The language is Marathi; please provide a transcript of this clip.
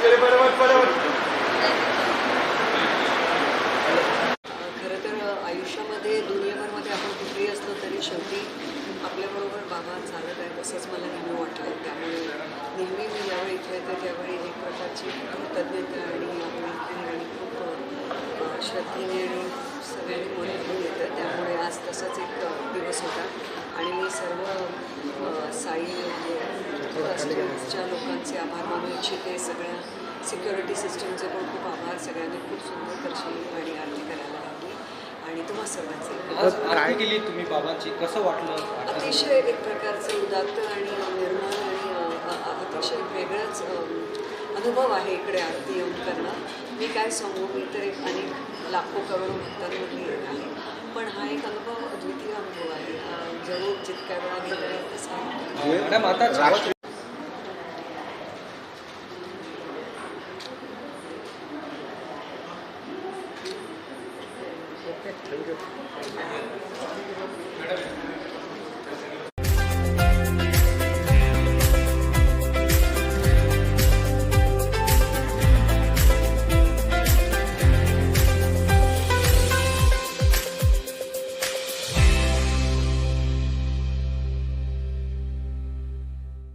चले बरोबर खरं तर आयुष्यामध्ये दुनियाभरमध्ये आपण कुठेही असलो तरी शेवटी आपल्याबरोबर बाबा चालत आहे तसंच मला नेहमी वाटलं. त्यामुळे नेहमी मी ज्यावेळी इथे येते त्यावेळी एक प्रकारची कृतज्ञता आणि आपुलकी आणि खूप श्रद्धेने आणि सगळ्यांनी मन घेऊन येतं. त्यामुळे आज तसाच एक दिवस होता आणि मी सर्व साई ट्रस्टच्या लोकांचे आभार मानू इच्छिते. सगळ्या सिक्युरिटी सिस्टमचे पण खूप आभार. सगळ्यांनी खूप सुंदर दर्शन आणि आरती करायला लागली आणि तुम्हा सर्वांचे काय केली तुम्ही बाबांची, कसं वाटलं? अतिशय एक प्रकारचे उदात्त आणि निर्मळ आणि अतिशय वेगळाच अनुभव आहे इकडे आरती येऊन करणं. मी काय सांगू, मी तर एक अनेक लाखो करोडो भक्तांमधली एक आहे, पण हा एक अनुभव अद्वितीय अनुभव आहे. जरूर जितक्या वेळा गेला आहे तसा मॅडम आता थँक्यू.